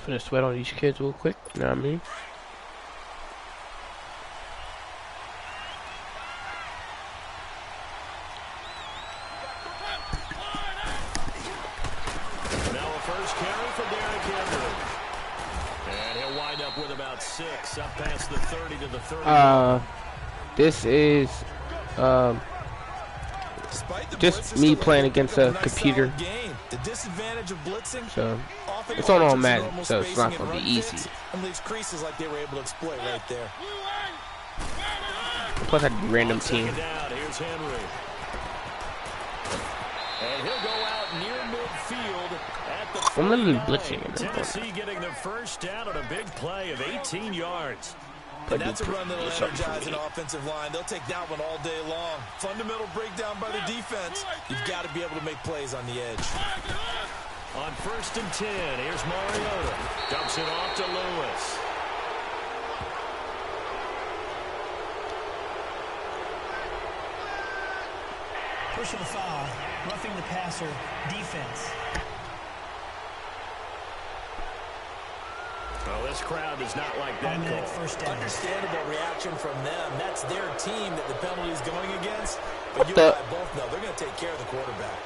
finna sweat on these kids real quick. You know what I mean? Now a first carry for Derrick Henry. And he'll wind up with about 6, up past the 30 to the 30. This is just me playing against a computer. The disadvantage of blitzing, So it's on Madden, so it's not gonna be easy. And leaves creases like they were able to exploit right there. Plus I did random team. Here's Henry. And he'll go out near midfield at the I'm literally blitzing. Tennessee getting the first down on a big play of 18 yards. And that's a run that'll energize an offensive line. They'll take that one all day long. Fundamental breakdown by the defense. You've got to be able to make plays on the edge. On 1st and 10, here's Mariota. Dumps it off to Lewis. Pushing the foul, roughing the passer, defense. Well, this crowd does not like that call. First down. Understandable reaction from them. That's their team that the penalty is going against. But you and I both know they're going to take care of the quarterback.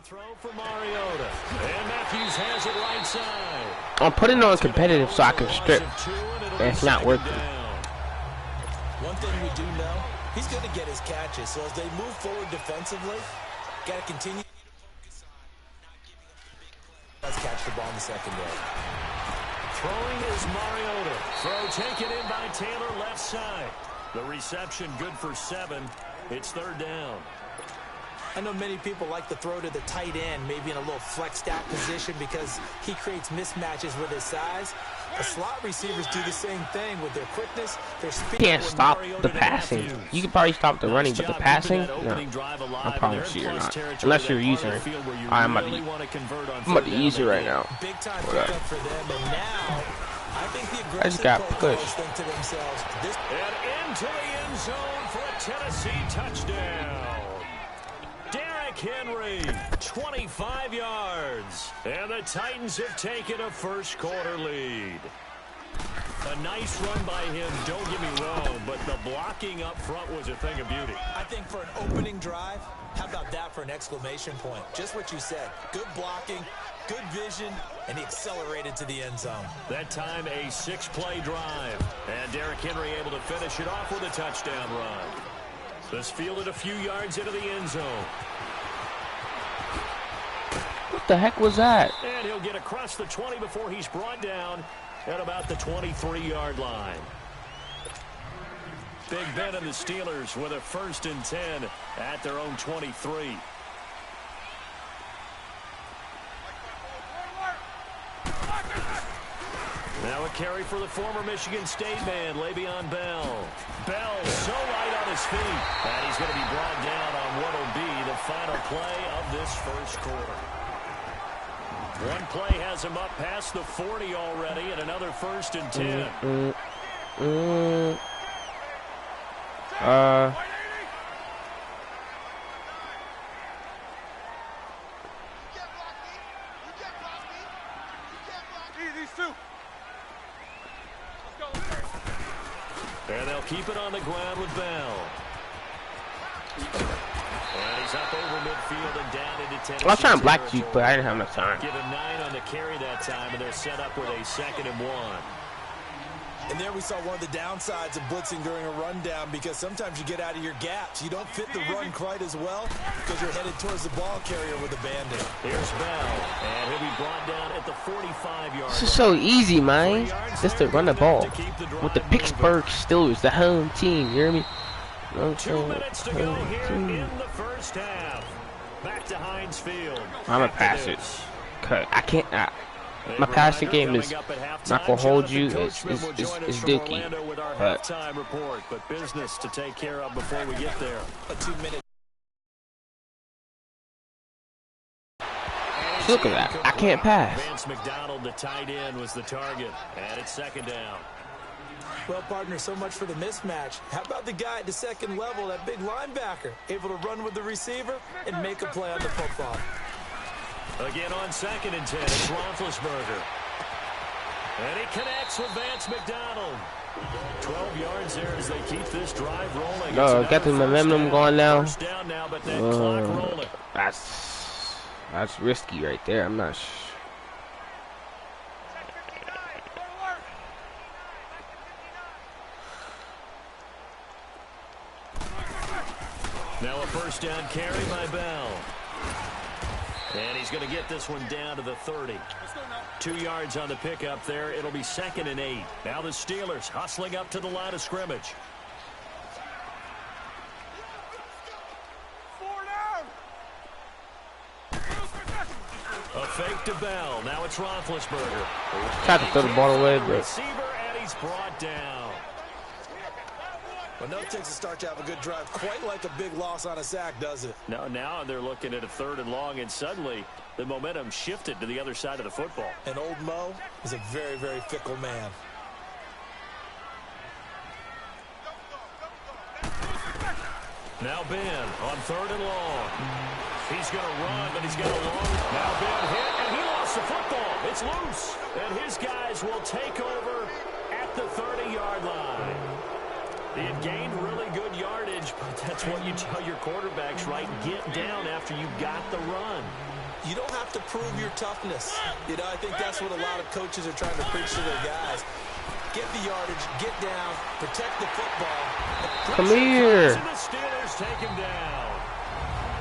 Throw for Mariota. And Matthews has it right side. I'm putting it on competitive so I can strip. It's not working. One thing we do know, he's going to get his catches. So as they move forward defensively, got to continue to focus on not giving up the big play. Let's catch the ball in the secondary. Throwing is Mariota. Throw taken in by Taylor left side. The reception good for 7. It's 3rd down. I know many people like to throw to the tight end, maybe in a little flexed out position because he creates mismatches with his size. The slot receivers do the same thing with their quickness, their speed. You can't stop the passing. You can probably stop the running, but the passing, no. I promise you you're not. Unless you're using it. I'm about to use it right now. Big time pickup for them, and now I think the aggressive I just got pushed. think to themselves, this And into the end zone for a Tennessee touchdown. Derrick Henry, 25 yards. And the Titans have taken a first quarter lead. A nice run by him, don't get me wrong, but the blocking up front was a thing of beauty. I think for an opening drive, how about that for an exclamation point? Just what you said. Good blocking, good vision, and he accelerated to the end zone. That time a 6-play drive. And Derrick Henry able to finish it off with a touchdown run. This fielded a few yards into the end zone. What the heck was that? And he'll get across the 20 before he's brought down at about the 23-yard line. Big Ben and the Steelers with a 1st and 10 at their own 23. Now a carry for the former Michigan State man, Le'Veon Bell. Bell so light on his feet. And he's going to be brought down on what will be the final play of this first quarter. One play has him up past the 40 already, and another 1st and 10. And they'll keep it on the ground with Bell. And he's up over midfield and down into Tennessee. I was trying to black you, but I didn't have enough time. Give him 9 on the carry that time, and they're set up with a 2nd and 1. And there we saw one of the downsides of blitzing during a rundown, because sometimes you get out of your gaps. You don't fit the run quite as well because you're headed towards the ball carrier with a bandit. Here's Bell, and he'll be brought down at the 45-yard line. This is so easy, man. Just to run the ball. With the Pittsburgh Steelers, the home team, you hear me? 2 minutes to go here in the first half. Back to Heinz Field. I'm gonna pass it. I can't. My passing game is not gonna hold you. It's dookie. But business to take care of before we get there. A 2-minute. Look at that. I can't pass. Vance McDonald, the tight end, was the target. And it's 2nd down. Well, partner, so much for the mismatch. How about the guy at the second level, that big linebacker, able to run with the receiver and make a play on the football? Again on 2nd and 10, it's Roethlisberger. And he connects with Vance McDonald. 12 yards there as they keep this drive rolling. Got the momentum going now. First down now, but that clock rolling. That's risky right there. I'm not sure. Now a first down carry by Bell. And he's going to get this one down to the 30. 2 yards on the pickup there. It'll be 2nd and 8. Now the Steelers hustling up to the line of scrimmage. A fake to Bell. Now it's Roethlisberger. Tried to throw the ball away, but Receiver, and he's brought down. Well, no, it takes a start to have a good drive. Quite like a big loss on a sack, does it? No, now they're looking at a 3rd and long, and suddenly the momentum shifted to the other side of the football. And old Mo is a very, very fickle man. Now Ben on 3rd and long. He's going to run, but he's got a long. Now Ben hit, and he lost the football. It's loose. And his guys will take over at the 30-yard line. He had gained really good yardage, but that's what you tell your quarterbacks, right? Get down after you got the run. You don't have to prove your toughness. You know, I think that's what a lot of coaches are trying to preach to their guys. Get the yardage, get down, protect the football. Come here. And the Steelers take him down.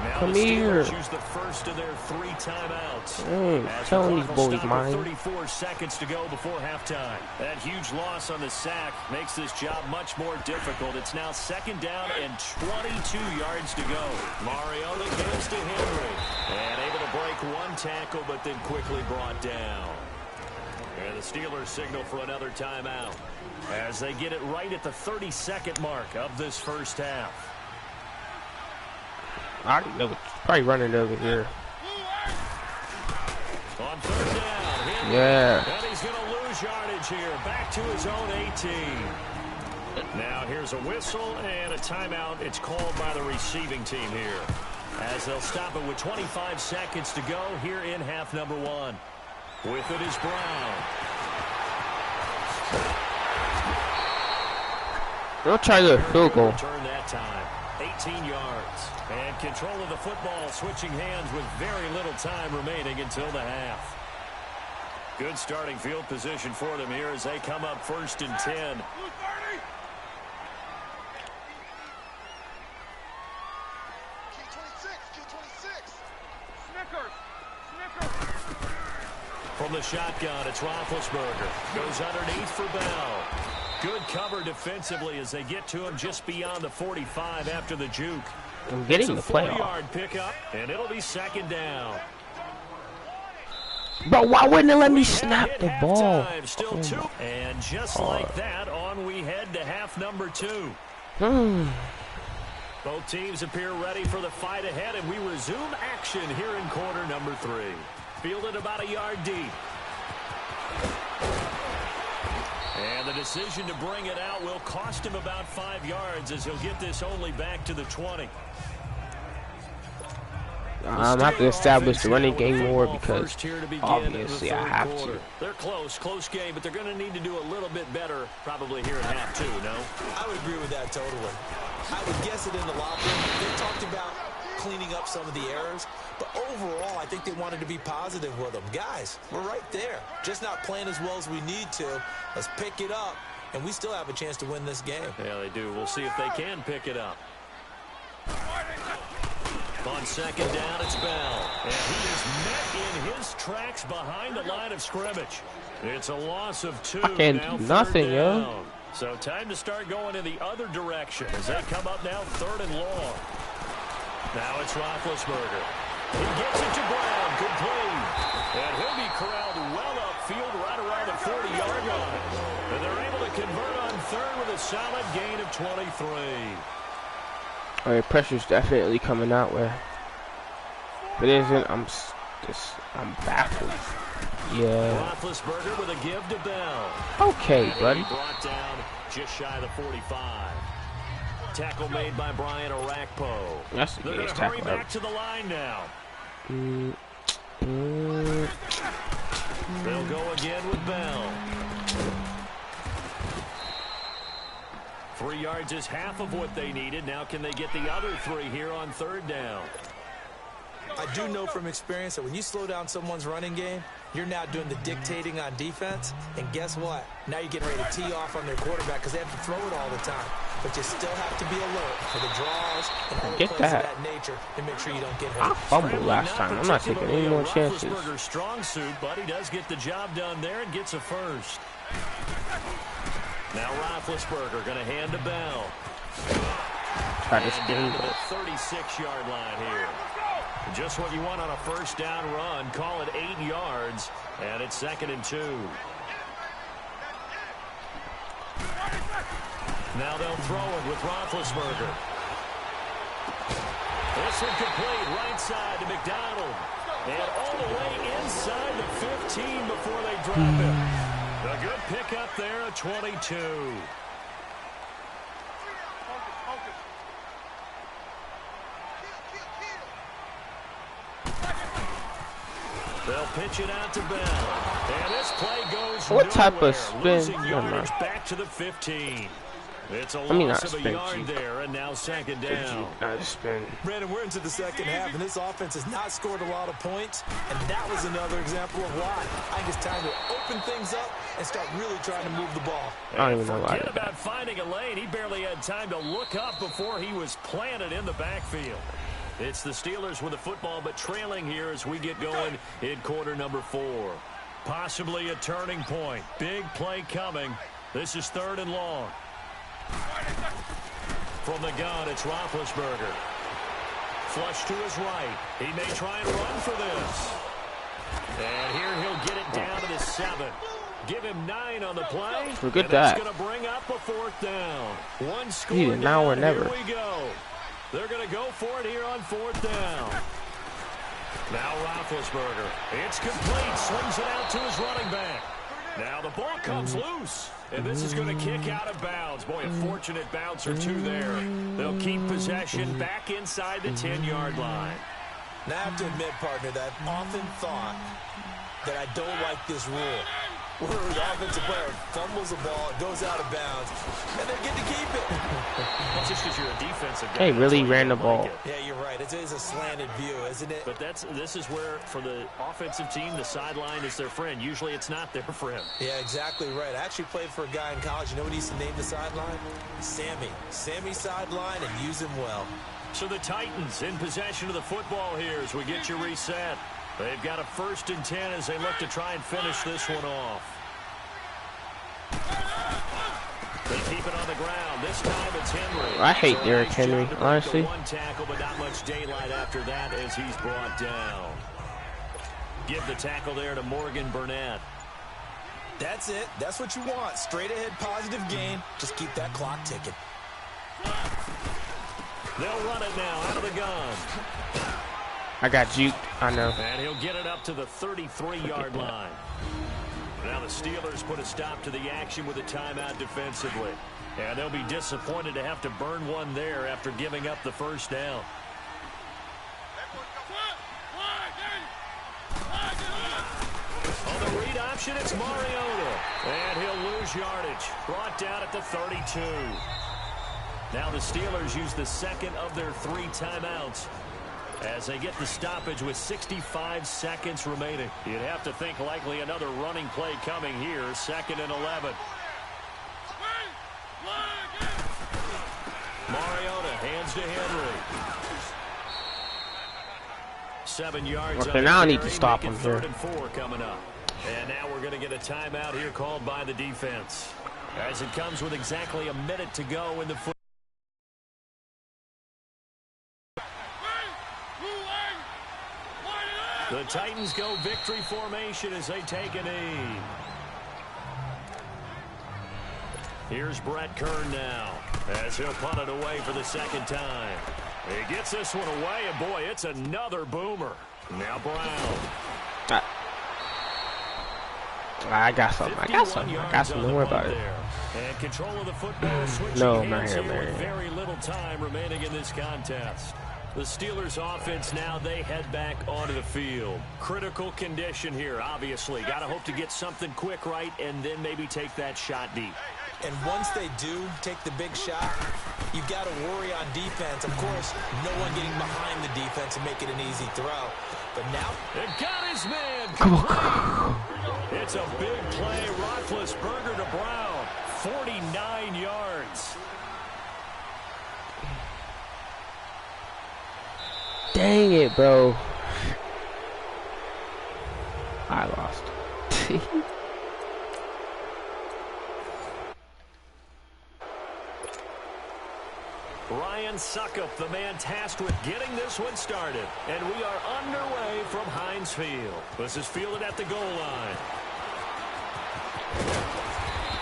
Now Come the here. Steelers use the first of their 3 timeouts. Telling these boys mine. 34 seconds to go before halftime. That huge loss on the sack makes this job much more difficult. It's now 2nd down and 22 yards to go. Mariota gives to Henry. And able to break 1 tackle, but then quickly brought down. And the Steelers signal for another timeout as they get it right at the 32nd mark of this first half. I don't know. Probably running over here. On 3rd down. Henry. Yeah. And he's going to lose yardage here. Back to his own 18. Now here's a whistle and a timeout. It's called by the receiving team here, as they'll stop it with 25 seconds to go here in half number 1. With it is Brown. They'll try the field goal. Return that time. 18 yards. And control of the football switching hands with very little time remaining until the half. Good starting field position for them here as they come up 1st and 10. From the shotgun, it's Roethlisberger. Goes underneath for Bell. Good cover defensively as they get to him just beyond the 45 after the juke. I'm getting the playoff. 4-yard pickup, and it'll be 2nd down. Bro, why wouldn't it let me snap the ball? Still 2. And just like that, on we head to half number 2. Both teams appear ready for the fight ahead, and we resume action here in quarter number 3. Fielded about a yard deep. And the decision to bring it out will cost him about 5 yards as he'll get this only back to the 20. I'm have to establish the running game more because obviously I have to. They're close game, but they're going to need to do a little bit better probably here in half 2, no? I would agree with that totally. I would guess it in the locker room. They talked about cleaning up some of the errors, but overall I think they wanted to be positive with them. Guys, we're right there. Just not playing as well as we need to. Let's pick it up, and we still have a chance to win this game. Yeah, they do. We'll see if they can pick it up. On 2nd down, it's Bell. And he is met in his tracks behind the line of scrimmage. It's a loss of 2. I can't do nothing, yo. So time to start going in the other direction as they come up now 3rd and long. Now it's Roethlisberger. He gets it to Brown. Complete. And he'll be corralled well upfield right around the 40-yard line. And they're able to convert on 3rd with a solid gain of 23. All right, pressure's definitely coming out way. If it isn't, I'm baffled. Yeah. Roethlisberger with a give to Bell. Okay, buddy. Brought down just shy of the 45. Tackle made by Brian Orakpo. That's a They're going to hurry back to the line now. They'll go again with Bell. 3 yards is half of what they needed. Now can they get the other 3 here on 3rd down? I do know from experience that when you slow down someone's running game, you're now doing the dictating on defense. And guess what? Now you're getting ready to tee off on their quarterback because they have to throw it all the time. But you still have to be alert for the draws and other plays of that nature to make sure you don't get hurt. I fumbled last time. I'm not taking any more chances. Roethlisberger's strong suit, but he does get the job done there and gets a first. Now Roethlisberger going to hand to Bell. Try to spin to the 36-yard line here. Just what you want on a 1st down run. Call it 8 yards, and it's 2nd and 2. Now they'll throw it with Roethlisberger. This one complete right side to McDonald. And all the way inside the 15 before they drop him. A good pickup there at 22. They'll pitch it out to Bell. And this play goes what type nowhere. of spin? Losing yardage back to the 15. It's a loss of a yard there, and now 2nd down. Brandon, we're into the 2nd half, and this offense has not scored a lot of points, and that was another example of why. I think it's time to open things up and start really trying to move the ball. I don't even know why. Forget about finding a lane. He barely had time to look up before he was planted in the backfield. It's the Steelers with the football, but trailing here as we get going in quarter number 4. Possibly a turning point. Big play coming. This is 3rd and long. From the gun, it's Roethlisberger. Flush to his right. He may try and run for this. And here he'll get it down to the 7. Give him 9 on the play. Look at that. That's going to bring up a 4th down. One score either now or never. Here we go. They're going to go for it here on 4th down. Now Roethlisberger. It's complete. Swings it out to his running back. Now the ball comes loose. And this is going to kick out of bounds. Boy, a fortunate bounce or 2 there. They'll keep possession back inside the 10-yard line. Now I have to admit, partner, that I've often thought that I don't like this rule. Where the offensive player fumbles the ball, it goes out of bounds, and they get to keep it. That's just because you're a defensive guy. They really ran the ball. Yeah, you're right. It is a slanted view, isn't it? But this is where, for the offensive team, the sideline is their friend. Usually it's not there for him. Yeah, exactly right. I actually played for a guy in college. You know what he used to name the sideline? Sammy. Sammy sideline, and use him well. So the Titans in possession of the football here as we get you reset. They've got a 1st and 10 as they look to try and finish this one off. They keep it on the ground. This time it's Henry. I hate Derrick Henry, honestly. One tackle, but not much daylight after that as he's brought down. Give the tackle there to Morgan Burnett. That's it. That's what you want. Straight ahead positive gain. Just keep that clock ticking. They'll run it now out of the gun. I got juked. I know. And he'll get it up to the 33-yard line. Now the Steelers put a stop to the action with a timeout defensively. And they'll be disappointed to have to burn one there after giving up the 1st down. On the read option, it's Mariota. And he'll lose yardage. Brought down at the 32. Now the Steelers use the 2nd of their 3 timeouts as they get the stoppage with 65 seconds remaining. You'd have to think likely another running play coming here. 2nd and 11. Mariota hands to Henry. 7 yards. Okay, now I need to stop him here. 3rd and 4 coming up. And now we're going to get a timeout here called by the defense. As it comes with exactly a minute to go in the foot. The Titans go victory formation as they take a knee. Here's Brett Kern now as he'll punt it away for the 2nd time. He gets this one away, and boy, it's another boomer. Now Brown. I got something. Don't worry about it. And control of the football switching No, I'm not hands here, here with man. very little time remaining in this contest. The Steelers offense now, they head back onto the field. Critical condition here, obviously. Got to hope to get something quick right and then maybe take that shot deep. And once they do take the big shot, you've got to worry on defense. Of course, no one getting behind the defense and make it an easy throw. But now, it got his man. Complete. It's a big play. Roethlisberger to Brown. 49 yards. Dang it, bro. I lost. Ryan Suckup, the man tasked with getting this one started. And we are underway from Heinz Field. This is fielded at the goal line.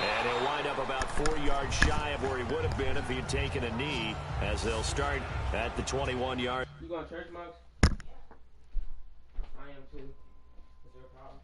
And he'll wind up about 4 yards shy of where he would have been if he had taken a knee, as they'll start at the 21-yard. You going to church, Mugs? I am too. Is there a problem?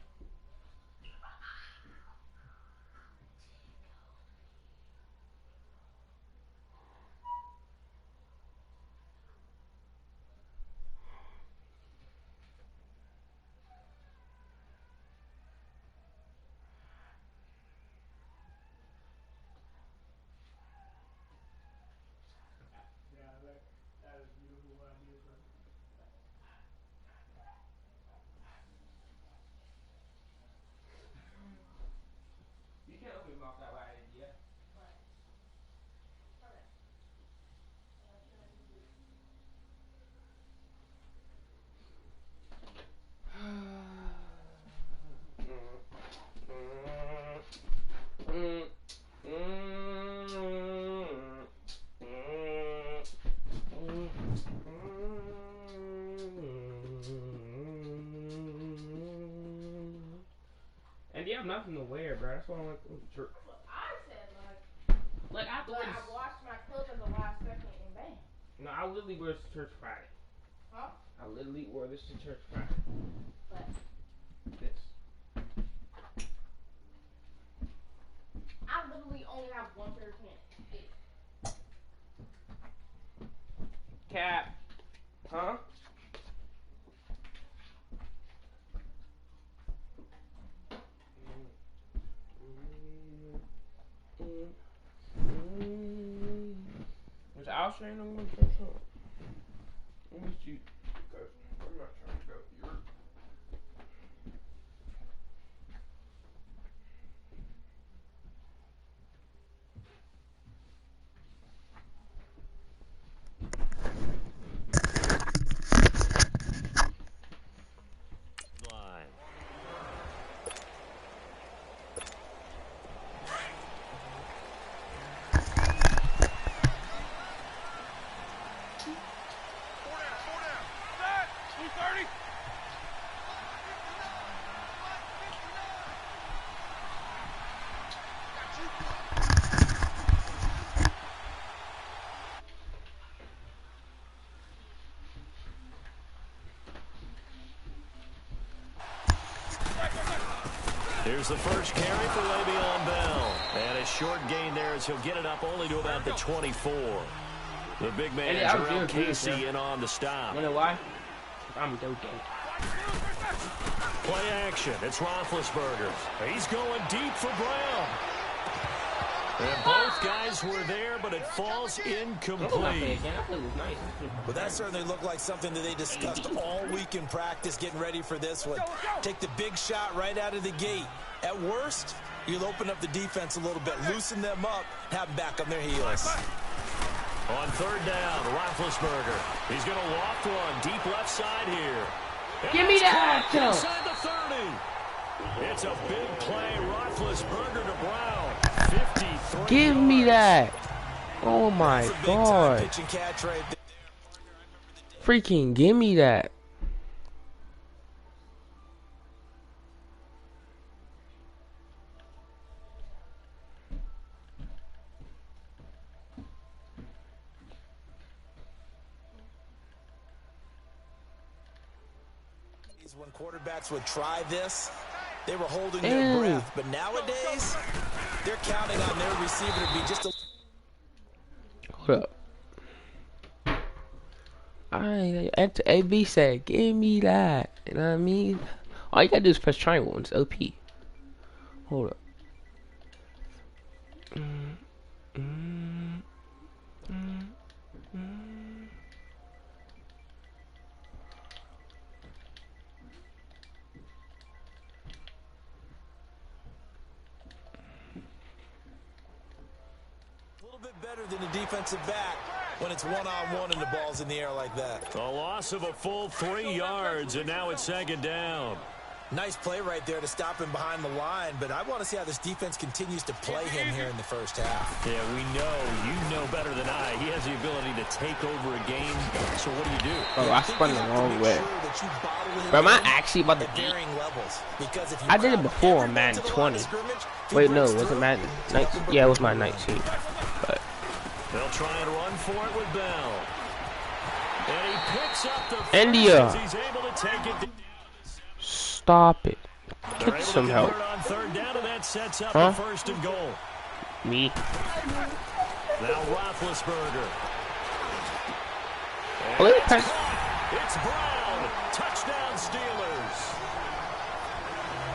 And you have nothing to wear, bro. That's why I'm like, Look, I said, like afterwards. I washed my clothes at the last second and bang. No, I literally wear this to church Friday. Huh? I literally wore this to church Friday. But This. I literally only have one pair of pants. Cap. Huh? Is Al saying I'm going to church home? Let me see. Because I'm not trying to go. You're... Here's the first carry for Le'Veon Bell. And a short gain there as he'll get it up only to about the 24. The big man, Jarrell Casey, in on the stop. You know why? I'm joking. Play action. It's Roethlisberger. He's going deep for Brown. And both guys were there, but it falls incomplete. Well, that certainly looked like something that they discussed all week in practice, getting ready for this one. Take the big shot right out of the gate. At worst, you'll open up the defense a little bit, loosen them up, have them back on their heels. On third down, Roethlisberger. He's going to loft one deep left side here. And give me that! Inside the 30. It's a big play. Roethlisberger to Brown. 53. Give me that! Oh my God! Freaking give me that! When quarterbacks would try this, they were holding their breath. But nowadays, They're counting on their receiver to be just a... Hold up. AB said, give me that. You know what I mean? All you gotta do is press triangle and it's OP. Hold up. better than a defensive back when it's one-on-one and the ball's in the air like that. A loss of a full 3 yards, and now it's second down. Nice play right there to stop him behind the line, but I want to see how this defense continues to play him here in the first half. Yeah, we know. You know better than I. He has the ability to take over a game. So what do? Oh, I spun the wrong way. But am I actually about to beat? I did it before on Madden 20. Wait, no, was it Madden? Yeah, it was my 19. But they'll try and run for it with Bell. And he picks up the India. He's able to take it. Stop it. Get some help. On third down, and that sets up Huh? a first and goal. Me. Now Roethlisberger. It's Brown. Touchdown Steelers.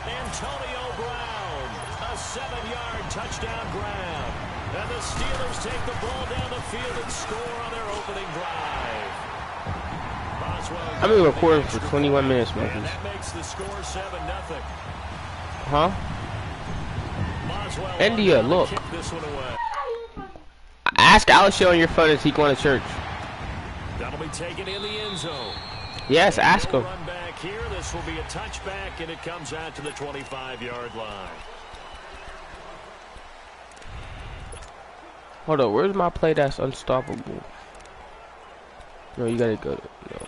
Antonio Brown. A 7-yard touchdown grab. And the Steelers take the ball down the field and score on their opening drive. I've been recording for 21 minutes, man. That makes the score 7-0. Huh? India, look. This one away. Ask Alex on your phone, is he going to church? That'll be taken in the end zone. Yes, ask him. Run back here. This will be a touchback, and it comes out to the 25-yard line. Hold on, where's my play that's unstoppable? No, you gotta go to, no.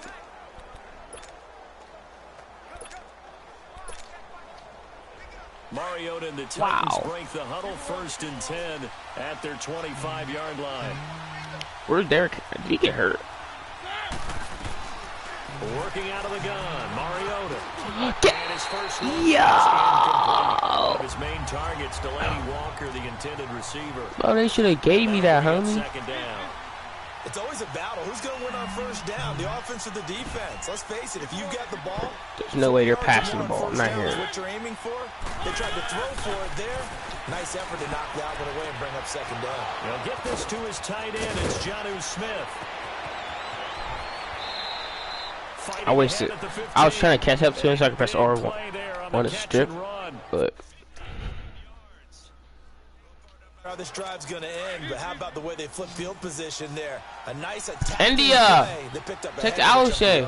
Mariota and the Titans break the huddle, 1st and 10 at their 25-yard line. Where's Derek? Did he get hurt? Working out of the gun, Mariota. And his first Yo! one of his main targets, Delaney Walker, the intended receiver. Oh, they should have gave me that, homie. Second down. It's always a battle. Who's going to win on first down? The offense or the defense? Let's face it, if you've got the ball, there's no way they're passing the ball. I'm not here. What you're aiming for? They tried to throw for it there. Nice effort to knock that one away and bring up second down. They'll get this to his tight end. It's Jonnu Smith. I wasted. I was trying to catch up to him so I could press R1 on a strip, but. How this drive's going to end, but how about the way they flip field position there? A nice attack. India! Text Alishay.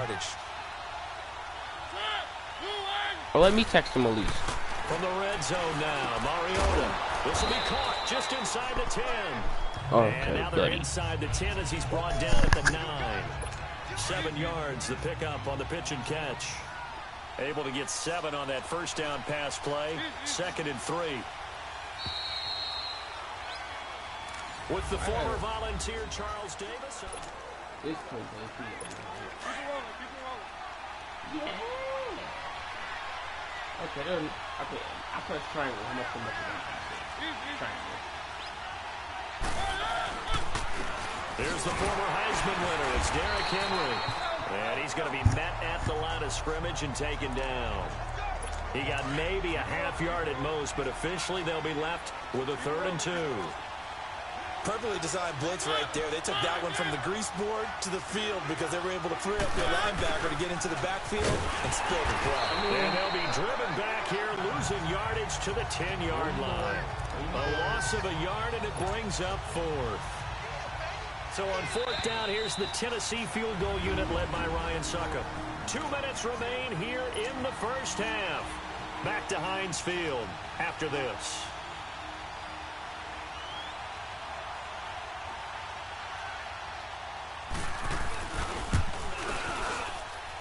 Or let me text him at least. From the red zone now, Mariota. This will be caught just inside the 10. Okay, and now they're inside the 10 as he's brought down at the 9. 7 yards, the pickup on the pitch and catch. Able to get 7 on that first down pass play. 2nd and 3. With the former volunteer Charles Davis. Yeah. Okay, I press triangle. How much is that? Triangle. There's the former Heisman winner. It's Derrick Henry. And he's going to be met at the line of scrimmage and taken down. He got maybe a half yard at most, but officially they'll be left with a 3rd and 2. Perfectly designed blitz right there. They took that one from the grease board to the field because they were able to free up their linebacker to get into the backfield and spill the play. And they'll be driven back here, losing yardage to the 10-yard line. A loss of a yard, and it brings up 4th. So on 4th down, here's the Tennessee field goal unit led by Ryan Suckup. 2 minutes remain here in the first half. Back to Heinz Field after this.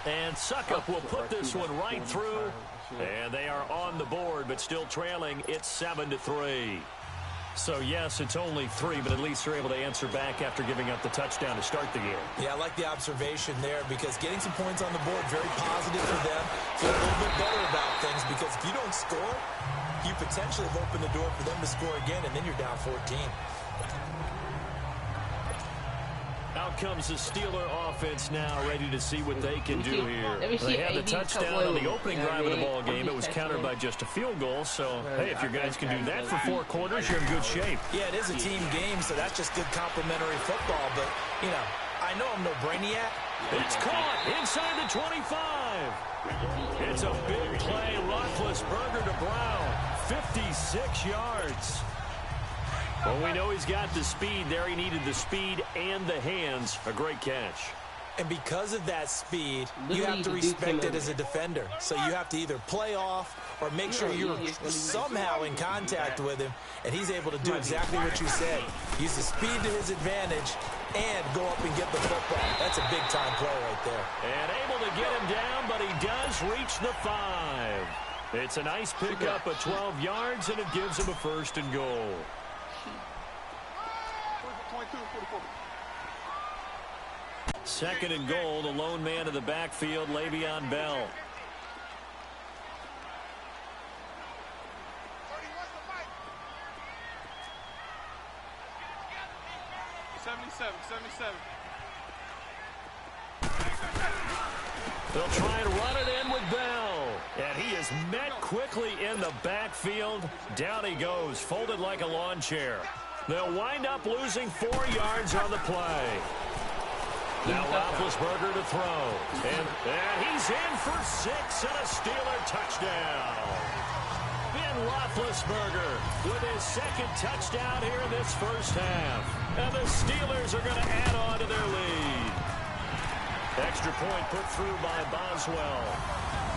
And Suckup will put this one right through. And they are on the board, but still trailing. It's 7-3. So, yes, it's only 3, but at least they're able to answer back after giving up the touchdown to start the game. Yeah, I like the observation there because getting some points on the board, very positive for them. Feel a little bit better about things because if you don't score, you potentially have opened the door for them to score again, and then you're down 14. Out comes the Steeler offense now, ready to see what they can do here. They had the touchdown on the opening drive of the ball game. It was countered by just a field goal. So, hey, if your guys can do that for 4 quarters, you're in good shape. Yeah, it is a team game, so that's just good complimentary football. But, you know, I know I'm no brainiac. It's caught inside the 25. It's a big play. Roethlisberger to Brown. 56 yards. Well, we know he's got the speed there. He needed the speed and the hands. A great catch. And because of that speed, you have to respect it as a defender. So you have to either play off or make sure you're somehow in contact with him. And he's able to do exactly what you said. Use the speed to his advantage and go up and get the football. That's a big-time play right there. And able to get him down, but he does reach the 5. It's a nice pickup of 12 yards, and it gives him a 1st and goal. Second and goal, the lone man in the backfield, Le'Veon Bell. They'll try and run it in with Bell. And he is met quickly in the backfield. Down he goes, folded like a lawn chair. They'll wind up losing 4 yards on the play. Now Roethlisberger to throw. And he's in for 6 and a Steeler touchdown. Ben Roethlisberger with his 2nd touchdown here in this first half. And the Steelers are going to add on to their lead. Extra point put through by Boswell.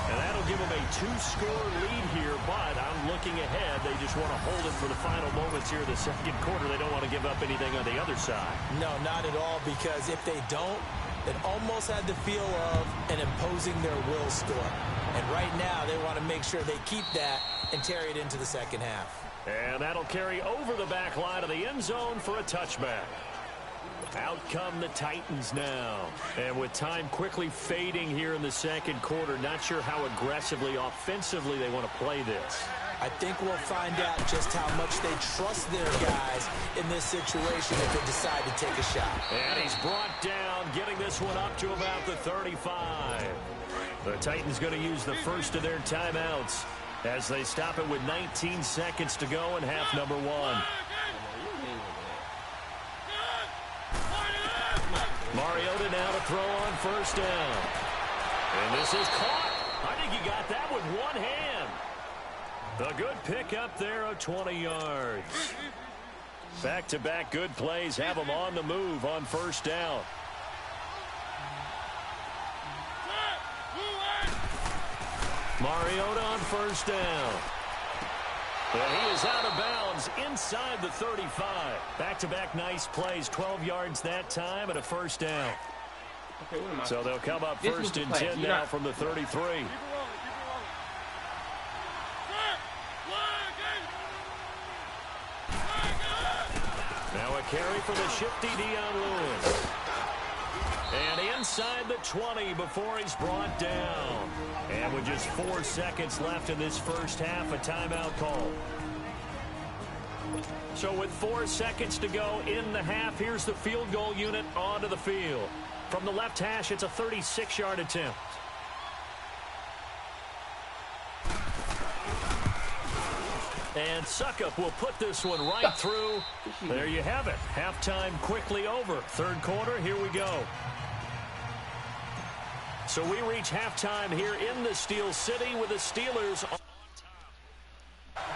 And that'll give them a 2-score lead here, but I'm looking ahead. They just want to hold it for the final moments here in the 2nd quarter. They don't want to give up anything on the other side. No, not at all, because if they don't, it almost had the feel of an imposing their will score. And right now, they want to make sure they keep that and carry it into the 2nd half. And that'll carry over the back line of the end zone for a touchback. Out come the Titans now. And with time quickly fading here in the 2nd quarter, not sure how aggressively, offensively they want to play this. I think we'll find out just how much they trust their guys in this situation if they decide to take a shot. And he's brought down, getting this one up to about the 35. The Titans going to use the first of their timeouts as they stop it with 19 seconds to go in half number 1. Mariota now to throw on 1st down. And this is caught. I think he got that with one hand. A good pickup there of 20 yards. Back-to-back good plays have them on the move on 1st down. Mariota on 1st down. And he is out of bounds inside the 35. Back-to-back nice plays, 12 yards that time and a 1st down. So they'll come up 1st and 10 now from the 33. Now a carry for the shifty Dion Lewis. And inside the 20 before he's brought down. And with just 4 seconds left in this first half, a timeout call. So with 4 seconds to go in the half, here's the field goal unit onto the field. From the left hash, it's a 36-yard attempt. And Suckup will put this one right through. There you have it. Halftime quickly over. 3rd quarter, here we go. So we reach halftime here in the Steel City with the Steelers on top.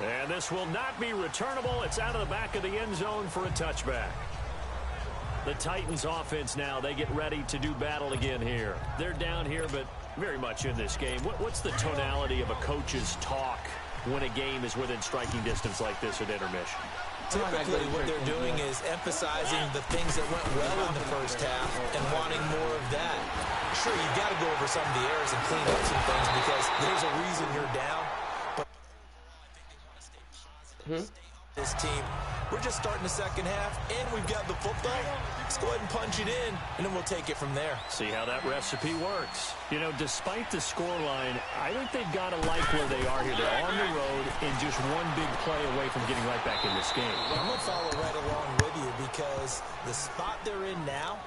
And this will not be returnable. It's out of the back of the end zone for a touchback. The Titans offense now, they get ready to do battle again here. They're down here, but very much in this game. What's the tonality of a coach's talk when a game is within striking distance like this at intermission? Typically, what they're doing is emphasizing the things that went well in the first half and wanting more of that. Sure, you've got to go over some of the errors and clean up some things because there's a reason you're down. But I think they want to stay positive. This team We're just starting the second half, and we've got the football. Let's go ahead and punch it in, and then we'll take it from there. See how that recipe works. You know, despite the scoreline, I think they've got to like where they are here. They're on the road and just one big play away from getting right back in this game. I'm going to follow right along with you because the spot they're in now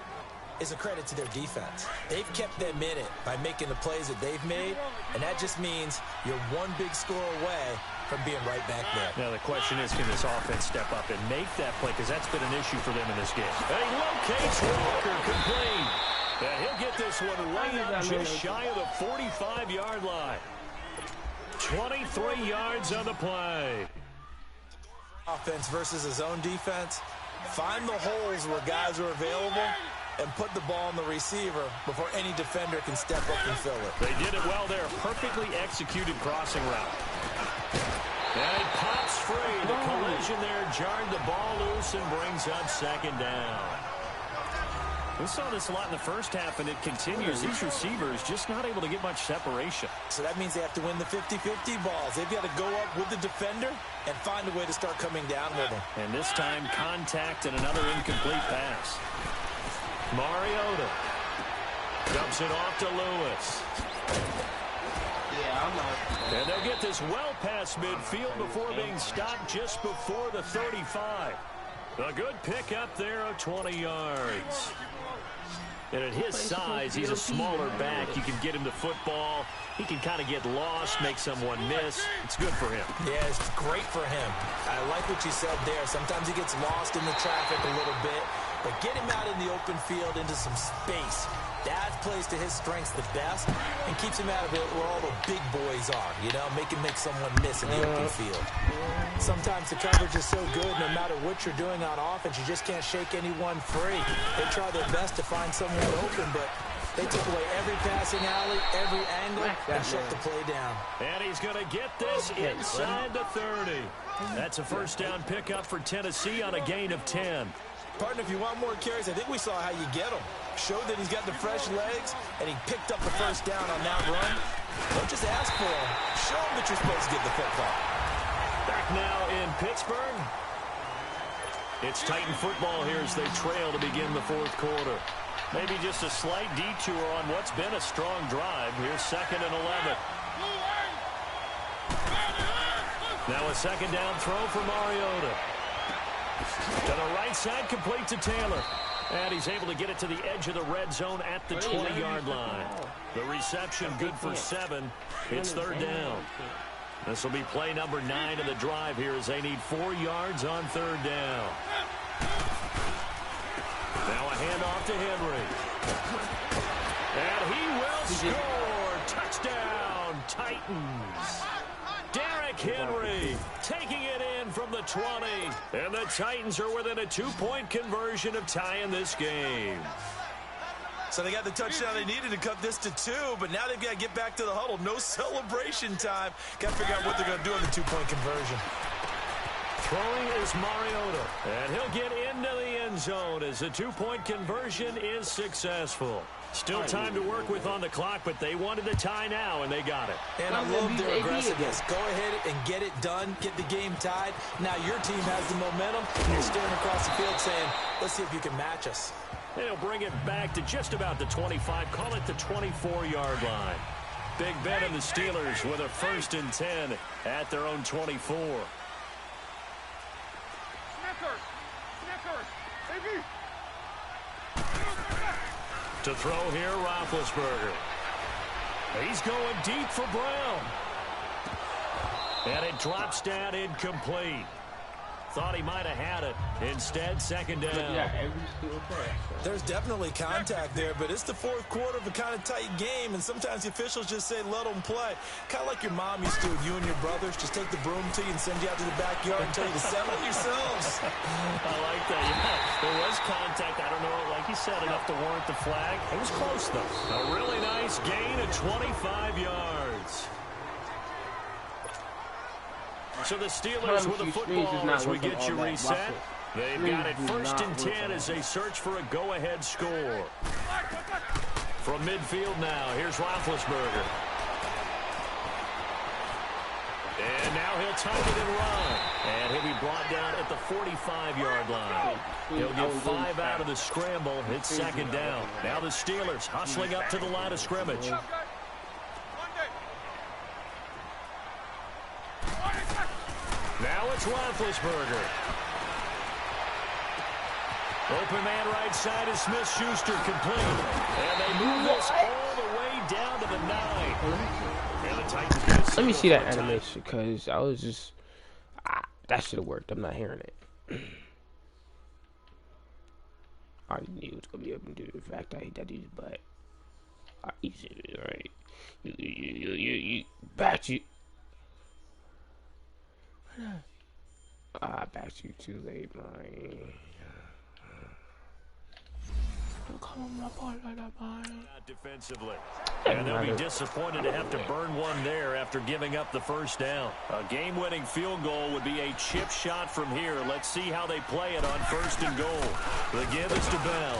is a credit to their defense. They've kept them in it by making the plays that they've made, and that just means you're one big score away from being right back there. Now the question is, can this offense step up and make that play? Because that's been an issue for them in this game. And he locates Walker complete. And he'll get this one way up just shy of the 45-yard line. 23 yards on the play. Offense versus his own defense. Find the holes where guys are available and put the ball on the receiver before any defender can step up and fill it. They did it well there. Perfectly executed crossing route. And he pops free. The collision there jarred the ball loose and brings up second down. We saw this a lot in the first half, and it continues. These receivers just not able to get much separation. So that means they have to win the 50-50 balls. They've got to go up with the defender and find a way to start coming down with them. And this time, contact and another incomplete pass. Mariota dumps it off to Lewis. And they'll get this well past midfield before being stopped just before the 35. A good pickup there of 20 yards. And at his size, he's a smaller back. You can get him the football. He can kind of get lost, make someone miss. It's good for him. Yeah, it's great for him. I like what you said there. Sometimes he gets lost in the traffic a little bit, but get him out in the open field into some space. That plays to his strengths the best and keeps him out of it where all the big boys are, you know, make someone miss in the open field. Sometimes the coverage is so good, no matter what you're doing on offense, you just can't shake anyone free. They try their best to find someone open, but they took away every passing alley, every angle, and shut the play down. And he's going to get this inside the 30. That's a first down pickup for Tennessee on a gain of 10. Partner, if you want more carries, I think we saw how you get them. Showed that he's got the fresh legs, and he picked up the first down on that run. Don't just ask for him. Show him that you're supposed to get the football. Back now in Pittsburgh. It's Titan football here as they trail to begin the fourth quarter. Maybe just a slight detour on what's been a strong drive. Here's 2nd and 11. Now a second down throw for Mariota. To the right side, complete to Taylor. And he's able to get it to the edge of the red zone at the 20-yard line. The reception good for 7. It's 3rd down. This will be play number 9 of the drive here as they need 4 yards on 3rd down. Now a handoff to Henry. And he will score. Touchdown, Titans. Derrick Henry taking it in from the 20. And the Titans are within a 2-point conversion of tying this game. So they got the touchdown they needed to cut this to 2, but now they've got to get back to the huddle. No celebration time. Got to figure out what they're going to do on the 2-point conversion. Throwing is Mariota. And he'll get into the end zone as the 2-point conversion is successful. Still time to work with on the clock, but they wanted the tie now, and they got it. And I love their aggressiveness. Go ahead and get it done. Get the game tied. Now your team has the momentum. You're staring across the field saying, let's see if you can match us. And he'll bring it back to just about the 25. Call it the 24-yard line. Big Ben and the Steelers with a 1st and 10 at their own 24. To throw here, Roethlisberger. He's going deep for Brown. And it drops down incomplete. Thought he might have had it. Instead, 2nd down. There's definitely contact there, but it's the 4th quarter of a kind of tight game, and sometimes the officials just say, let them play. Kind of like your mom used to with you and your brothers. Just take the broom to you and send you out to the backyard and tell you to settle yourselves. I like that. Yeah, there was contact. I don't know, like you said, enough to warrant the flag. It was close, though. A really nice gain of 25 yards. So the Steelers with the football as we get you reset. They've got it 1st and 10 as they search for a go-ahead score. From midfield now, here's Roethlisberger. And now he'll tight it and run. And he'll be brought down at the 45-yard line. He'll get 5 out of the scramble. It's second down. Now the Steelers hustling up to the line of scrimmage. Now it's Roethlisberger. Open man right side is Smith-Schuster complete. And they move this all the way down to the 9. And the Titans let me see that animation, because I was just... that should have worked. I'm not hearing it. I knew it was going to be able to do the fact that I hit that dude's butt. You said it right. You backed you. I backed you too late, man. Defensively. And they'll be disappointed to have to burn one there after giving up the first down. A game-winning field goal would be a chip shot from here. Let's see how they play it on 1st and goal. The give is to Bell.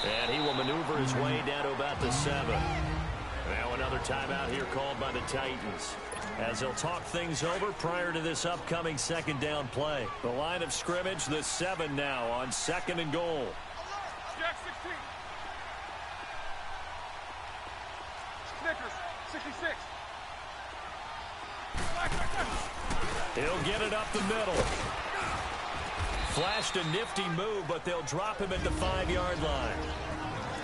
And he will maneuver his way down to about the 7. Now another timeout here called by the Titans, as they'll talk things over prior to this upcoming second down play. The line of scrimmage, the 7 now on 2nd and goal. Jack 16. Snickers 66. He'll get it up the middle. Flashed a nifty move, but they'll drop him at the 5-yard line.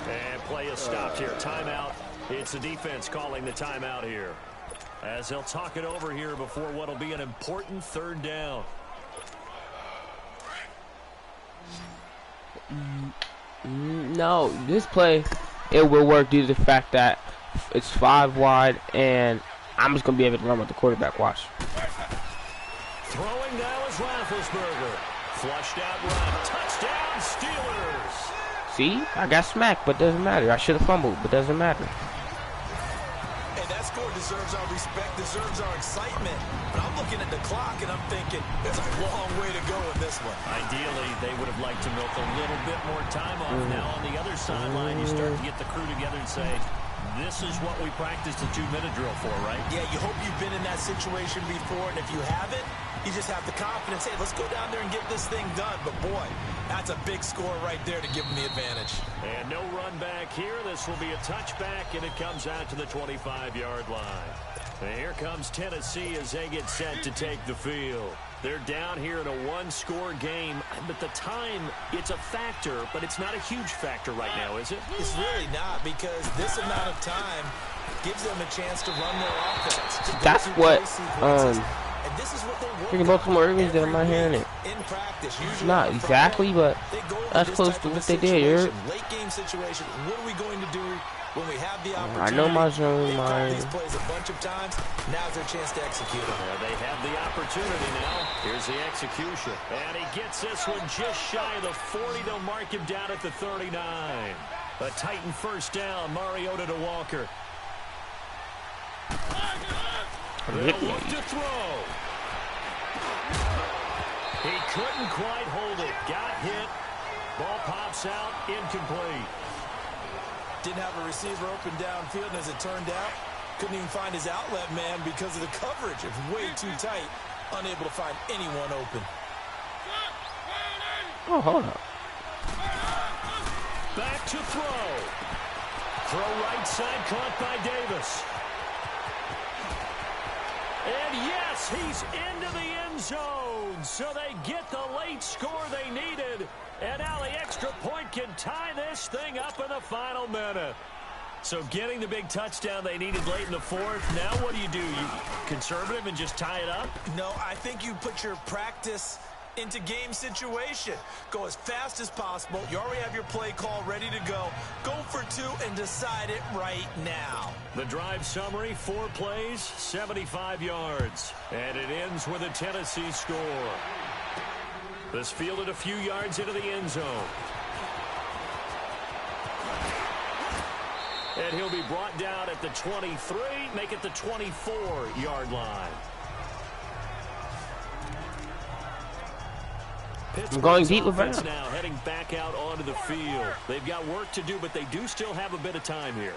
And play is stopped here. Timeout. It's the defense calling the timeout here, as they'll talk it over here before what will be an important 3rd down. No, this play, it will work due to the fact that it's 5 wide, and I'm just going to be able to run with the quarterback. Watch. Throwing now is Roethlisberger. Flushed out run. Touchdown, Steelers. See, I got smacked, but doesn't matter. I should have fumbled, but doesn't matter. And that score deserves our respect, deserves our excitement. But I'm looking at the clock, and I'm thinking there's a long way to go in this one. Ideally, they would have liked to milk a little bit more time off. Now on the other sideline, you start to get the crew together and say, this is what we practiced the 2-minute drill for, right? Yeah, you hope you've been in that situation before, and if you haven't, you just have the confidence, hey, let's go down there and get this thing done. But, boy, that's a big score right there to give them the advantage. And no run back here. This will be a touchback, and it comes out to the 25-yard line. And here comes Tennessee as they get set to take the field. They're down here in a 1-score game, but the time, it's a factor, but it's not a huge factor right now, is it? It's really not, because this amount of time gives them a chance to run their offense. That's what, and this is what they work freaking Baltimore Ravens did. I'm not hearing it. In practice, not exactly, but that's close to what they did. Late game situation. What are we going to do when we have the opportunity? I know my zone, these plays a bunch of times. Now's their chance to execute them. They have the opportunity now. Here's the execution. And he gets this one just shy of the 40. They'll mark him down at the 39. A Titan first down. Mariota to Walker. They'll look to throw. He couldn't quite hold it. Got hit. Ball pops out. Incomplete. Didn't have a receiver open downfield, and as it turned out, couldn't even find his outlet man because of the coverage. It was way too tight. Unable to find anyone open. Oh, hold up. Back to throw. Throw right side, caught by Davis. And yes, he's into the end zone. So they get the late score they needed. And now the extra point can tie this thing up in the final minute. So getting the big touchdown they needed late in the 4th. Now what do? You conservative and just tie it up? No, I think you put your practice into game situation. Go as fast as possible. You already have your play call ready to go. Go for 2 and decide it right now. The drive summary, 4 plays, 75 yards. And it ends with a Tennessee score. This fielded a few yards into the end zone. And he'll be brought down at the 23, make it the 24-yard line. I'm going deep with that. Now heading back out onto the field. They've got work to do, but they do still have a bit of time here.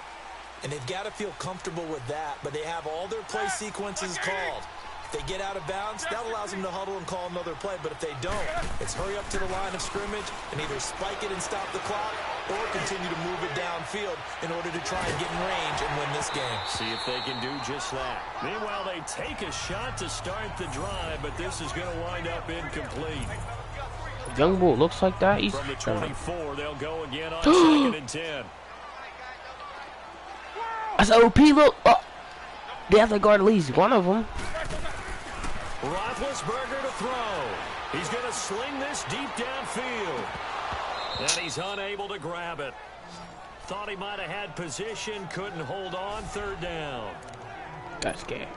And they've got to feel comfortable with that, but they have all their play sequences called. If they get out of bounds, that allows them to huddle and call another play. But if they don't, it's hurry up to the line of scrimmage and either spike it and stop the clock or continue to move it downfield in order to try and get in range and win this game. See if they can do just that. Meanwhile, they take a shot to start the drive, but this is going to wind up incomplete. Young bull looks like that. He's from the 24, they'll go again on 2nd and 10. That's OP. Look, oh, the other guard leads one of them. Roethlisberger to throw. He's going to sling this deep downfield. And he's unable to grab it. Thought he might have had position, couldn't hold on. 3rd down. That's scary.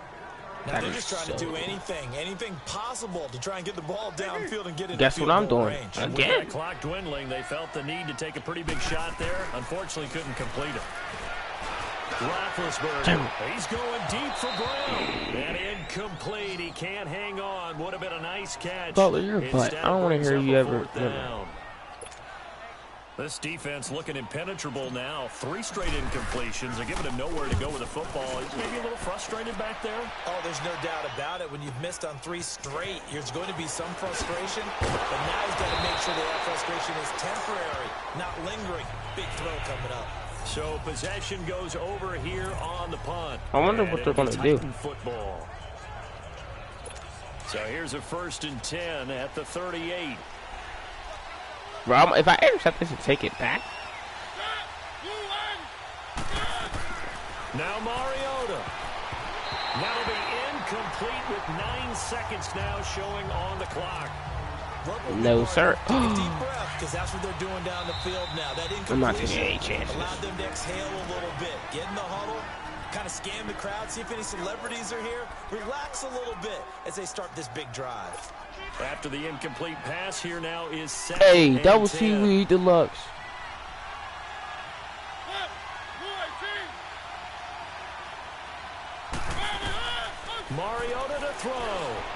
Now they're just trying to do anything possible to try and get the ball downfield and get into Guess what I'm doing range. With again. that clock dwindling, they felt the need to take a pretty big shot there. Unfortunately, couldn't complete it. Roethlisberger, he's going deep for Brown. And incomplete. He can't hang on. Would have been a nice catch. Butler, you're a butt. I don't want to hear you ever. This defense looking impenetrable now. 3 straight incompletions. They're giving him nowhere to go with the football. He's maybe a little frustrated back there. Oh, there's no doubt about it. When you've missed on 3 straight, there's going to be some frustration. But now he's got to make sure that frustration is temporary, not lingering. Big throw coming up. So possession goes over here on the punt. I wonder what they're going to do. Football. So here's a 1st and 10 at the 38. Bro, if I intercept this and take it back. Now Mariota. That'll be incomplete with 9 seconds now showing on the clock. No, sir. Take a deep breath, because that's what they're doing down the field now. That I'm not taking any incompletion chances. allowed them to exhale a little bit. Get in the huddle, kind of scan the crowd, see if any celebrities are here. Relax a little bit as they start this big drive. After the incomplete pass, here now is 2nd Hey, and double 10. seaweed deluxe. Mariota to throw.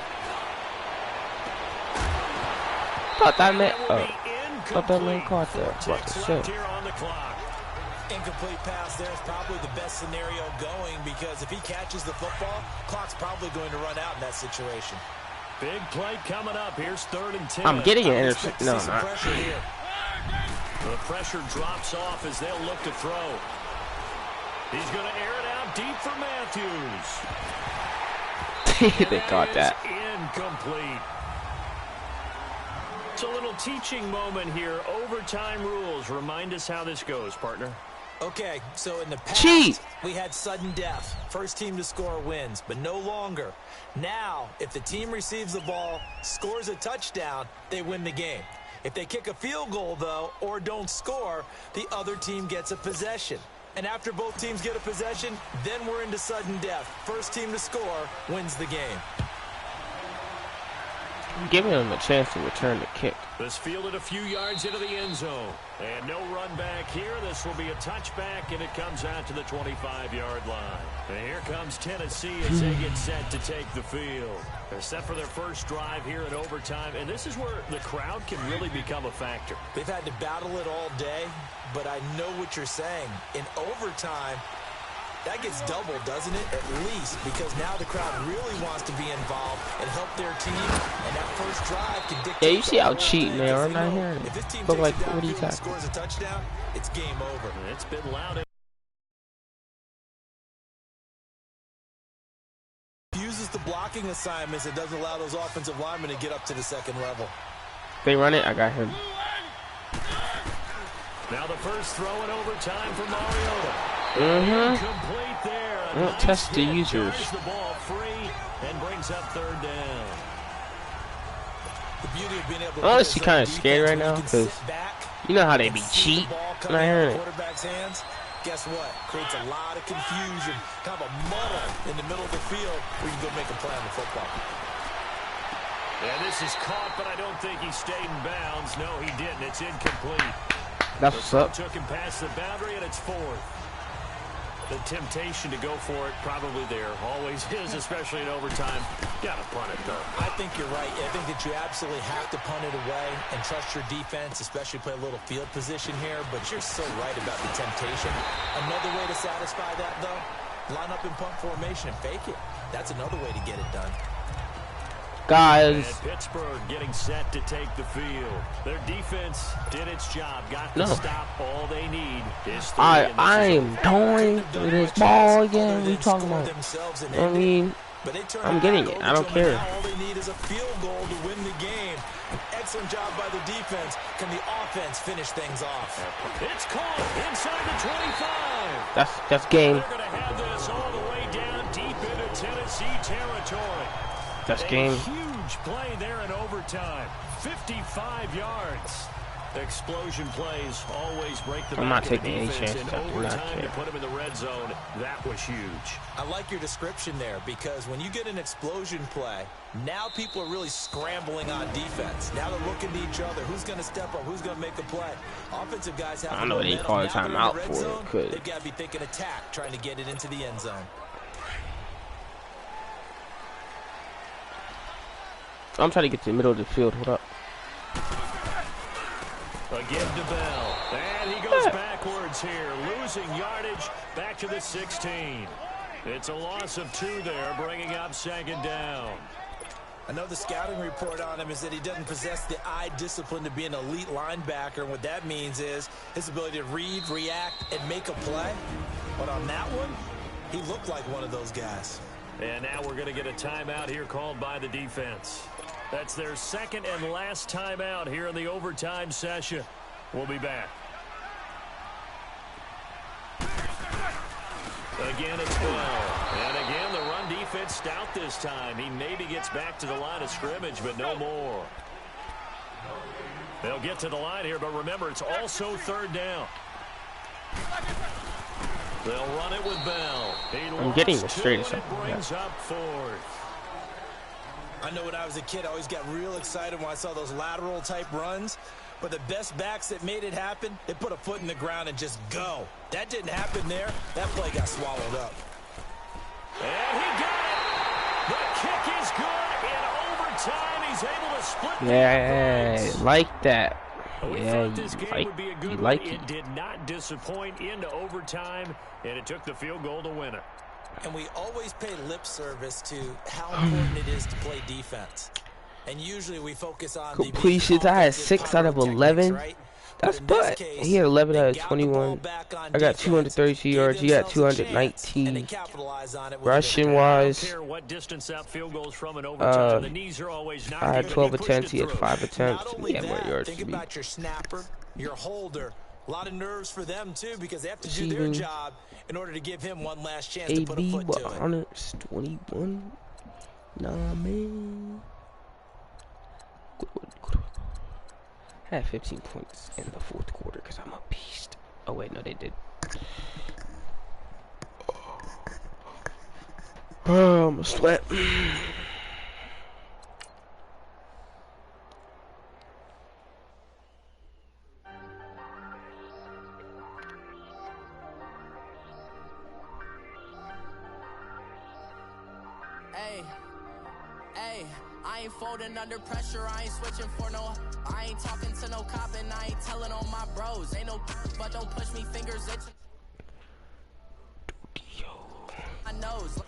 Thought that man. That Thought that man caught that. What the shit? Here on the clock. Incomplete pass there is probably the best scenario going, because if he catches the football, clock's probably going to run out in that situation. Big play coming up. Here's 3rd and 10. I'm getting an interception. No, See some not. pressure here. The pressure drops off as they'll look to throw. He's going to air it out deep for Matthews. They caught that. Incomplete. It's a little teaching moment here. Overtime rules. Remind us how this goes, partner. Okay, so in the past, Cheat. we had sudden death. First team to score wins, but no longer. Now, if the team receives the ball, scores a touchdown, they win the game. If they kick a field goal, though, or don't score, the other team gets a possession. And after both teams get a possession, then we're into sudden death. First team to score wins the game. Giving them a chance to return the kick. This fielded a few yards into the end zone. And no run back here. This will be a touchback, and it comes out to the 25-yard line. And here comes Tennessee as they get set to take the field. They're set for their first drive here in overtime, and this is where the crowd can really become a factor. They've had to battle it all day, but I know what you're saying. In overtime, that gets doubled, doesn't it? At least, because now the crowd really wants to be involved and help their team, and that first drive can dictate. Yeah, you see how cheating they are. I'm not hearing If this team it. Look takes like it 40 downfield and tackles. scores a touchdown, it's game over. It's been loud. Uses the blocking assignments. It doesn't allow those offensive linemen to get up to the second level. They run it. I got him. Now the first throw in overtime for Mariota. Complete there. Don't test the users. The ball free and brings up 3rd down. The beauty of being able to I'm honestly kind of scared right now because you know how they be cheat. I'm not hearing it. Quarterback's hands. Guess what? Creates a lot of confusion, kind of a muddle in the middle of the field where you can go make a play on the football. And this is caught, but I don't think he stayed in bounds. No, he didn't. It's incomplete. That's what's up. Took him past the boundary, and it's 4th. The temptation to go for it probably there. Always is, especially in overtime. Gotta punt it, though. I think you're right. I think that you absolutely have to punt it away and trust your defense, especially play a little field position here. But you're so right about the temptation. Another way to satisfy that, though, line up in punt formation and fake it. That's another way to get it done. Guys. And Pittsburgh getting set to take the field. Their defense did its job. Got the stop. All they need is 3. I'm toying with this ball again. What are you talking about? I mean, I'm getting it. I don't care. All they need is a field goal to win the game. Excellent job by the defense. Can the offense finish things off? It's caught inside the 25. That's game. They're going to have this all the way down deep into Tennessee territory. That's game. Huge play there in overtime. 55 yards. Explosion plays always break the I'm not back of taking the any defense chances. in I do not overtime care. to put him in the red zone. That was huge. I like your description there because when you get an explosion play, now people are really scrambling on defense. Now they're looking to each other. Who's going to step up? Who's going to make a play? Offensive guys have. I don't know what they call a timeout for. They've got to be thinking attack, trying to get it into the end zone. I'm trying to get to the middle of the field. Hold up. A give to Bell. And he goes backwards here. Losing yardage back to the 16. It's a loss of 2 there, bringing up 2nd down. I know the scouting report on him is that he doesn't possess the eye discipline to be an elite linebacker. And what that means is his ability to read, react, and make a play. But on that one, he looked like one of those guys. And now we're going to get a timeout here called by the defense. That's their 2nd and last timeout here in the overtime session. We'll be back. Again, it's Bell. And again, the run defense stout this time. He maybe gets back to the line of scrimmage, but no more. They'll get to the line here, but remember, it's also 3rd down. They'll run it with Bell. I'm getting the straightest. Brings up 4th. I know when I was a kid, I always got real excited when I saw those lateral type runs. But the best backs that made it happen, they put a foot in the ground and just go. That didn't happen there. That play got swallowed up. And he got it. The kick is good. In overtime, he's able to split. Yeah, like that. Yeah, this game would be a good one. It did not disappoint into overtime, and it took the field goal to win it. And we always pay lip service to how important it is to play defense. And usually we focus on completions. I had 6 out of 11. Right? That's but he had 11 out of 21. I got 232 yards. He got 219. Rushing wise, I had 12 attempts. He had 5 attempts. He had more yards. Think about your snapper, your holder. A lot of nerves for them too because they have to do their job in order to give him one last chance to put a foot to it. 121. Nah, man. I had 15 points in the 4th quarter because I'm a beast. Oh wait, no, they did. Oh, I'm a sweat. Hey, I ain't folding under pressure, I ain't switching for no. I ain't talking to no cop and I ain't telling on my bros. Ain't no but don't push me fingers itching. My nose.